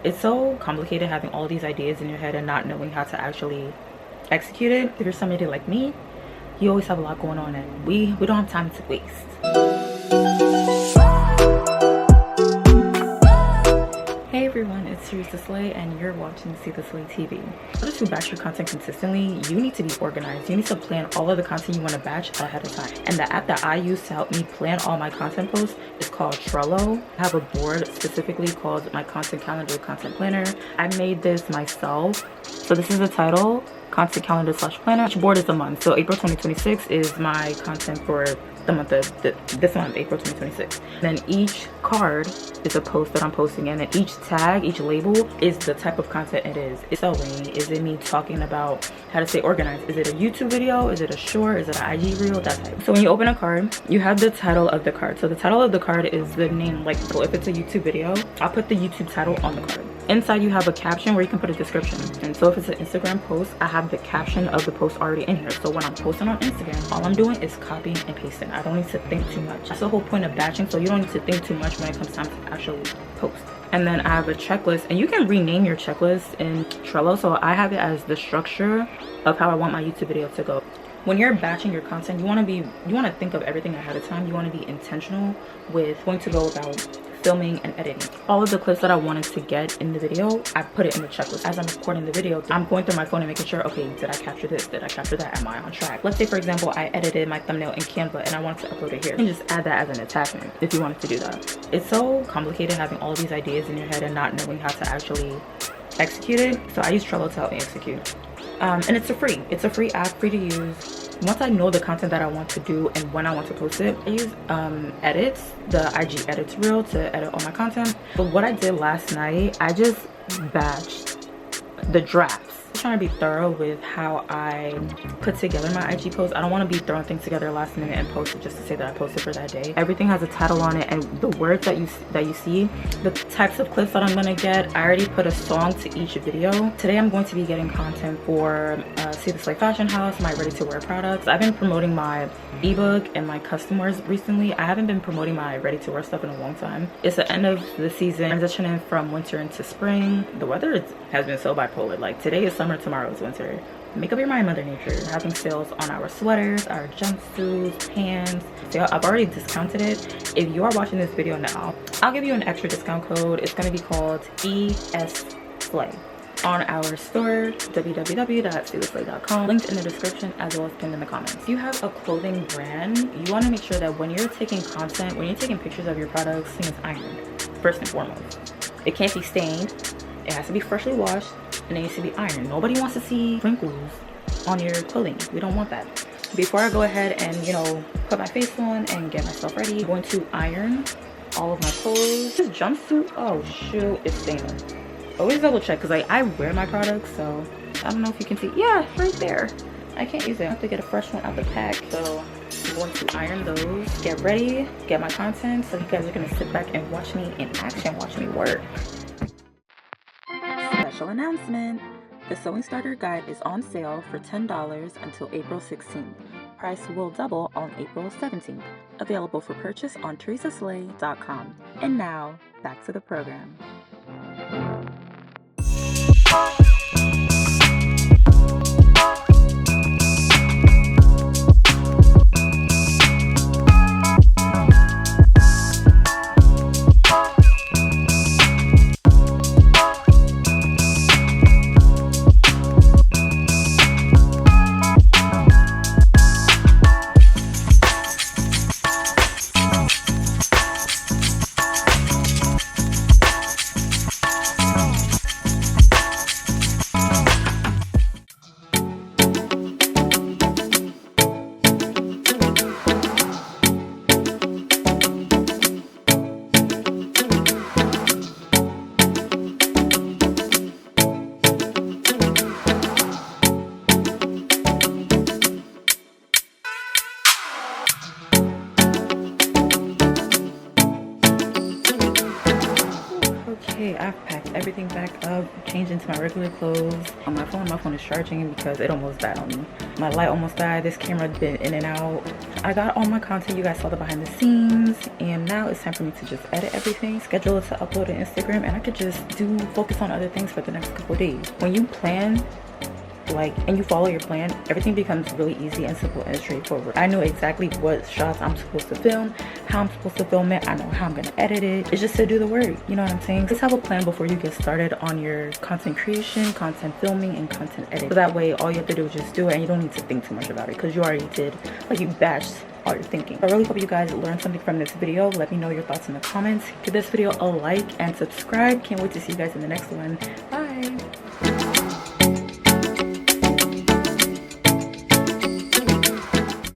It's so complicated having all these ideas in your head and not knowing how to actually execute it. If you're somebody like me, you always have a lot going on and we don't have time to waste. Hey everyone, it's Theresa Slay and you're watching See the Slay TV. In order to batch your content consistently, you need to be organized. You need to plan all of the content you want to batch ahead of time. And the app that I use to help me plan all my content posts is called Trello. I have a board specifically called my content calendar content planner. I made this myself. So this is the title, content calendar / planner. Each board is a month. So April 2026 is my content for the month of this month, April 2026. And then each card is a post that I'm posting in, and each tag, each label is the type of content it is. It's sewing, is it me talking about how to stay organized, is it a YouTube video, is it a short, is it an IG reel, that type. So when you open a card, you have the title of the card. So the title of the card is the name, like, so if it's a YouTube video, I'll put the YouTube title on the card. Inside you have a caption where you can put a description. And so if it's an Instagram post, I have the caption of the post already in here. So when I'm posting on Instagram, all I'm doing is copying and pasting. I don't need to think too much. That's the whole point of batching, so you don't need to think too much when it comes time to actually post. And then I have a checklist, and you can rename your checklist in Trello. So I have it as the structure of how I want my YouTube video to go. When you're batching your content, you want to think of everything ahead of time. You want to be intentional with going to go about filming and editing. All of the clips that I wanted to get in the video, I put it in the checklist. As I'm recording the video, I'm going through my phone and making sure, okay, did I capture this? Did I capture that? Am I on track? Let's say, for example, I edited my thumbnail in Canva and I wanted to upload it here. You can just add that as an attachment if you wanted to do that. It's so complicated having all these ideas in your head and not knowing how to actually execute it. So I use Trello to help me execute. And it's a free app, free to use. Once I know the content that I want to do and when I want to post it, I use edits, the IG edits reel, to edit all my content. But what I did last night, I just batched the drafts. I'm trying to be thorough with how I put together my IG posts. I don't want to be throwing things together last minute and post it just to say that I posted for that day. Everything has a title on it, and the words that you see, the types of clips that I'm gonna get, I already put a song to each video. Today I'm going to be getting content for See the Slay Fashion House, my ready to wear products. I've been promoting my ebook and my customers recently. I haven't been promoting my ready to wear stuff in a long time. It's the end of the season, transitioning from winter into spring. The weather has been so bipolar. Like, today is summer, tomorrow is winter. Make up your mind, Mother Nature. We're having sales on our sweaters, our jumpsuits, pants. So I've already discounted it. If you are watching this video now, I'll give you an extra discount code. It's going to be called ESSLAY on our store, www.seetheslay.com, linked in the description as well as pinned in the comments. If you have a clothing brand, you want to make sure that when you're taking content, when you're taking pictures of your products, things ironed first and foremost. It can't be stained. It has to be freshly washed, and it needs to be ironed. Nobody wants to see wrinkles on your clothing. We don't want that. Before I go ahead and, you know, put my face on and get myself ready, I'm going to iron all of my clothes. This jumpsuit, oh shoot, it's staining. Always double check, because I wear my products, so I don't know if you can see. Yeah, right there. I can't use it. I have to get a fresh one out the pack. So I'm going to iron those, get ready, get my content, so you guys are going to sit back and watch me in action, watch me work. Special announcement. The Sewing Starter Guide is on sale for $10 until April 16th. Price will double on April 17th. Available for purchase on theresaslay.com. And now, back to the program. everything back up, change into my regular clothes. On my phone is charging because it almost died on me. My light almost died. This camera's been in and out. I got all my content. You guys saw the behind the scenes, and now it's time for me to just edit everything, schedule it to upload to Instagram, and I could just focus on other things for the next couple of days. When you plan and you follow your plan, everything becomes really easy and simple and straightforward. I know exactly what shots I'm supposed to film, how I'm supposed to film it. I know how I'm gonna edit it. It's just to do the work, you know what I'm saying? Just have a plan before you get started on your content creation, content filming, and content editing. So that way all you have to do is just do it, and you don't need to think too much about it because you already did, you batched all your thinking. I really hope you guys learned something from this video. Let me know your thoughts in the comments. Give this video a like and subscribe. Can't wait to see you guys in the next one. Bye.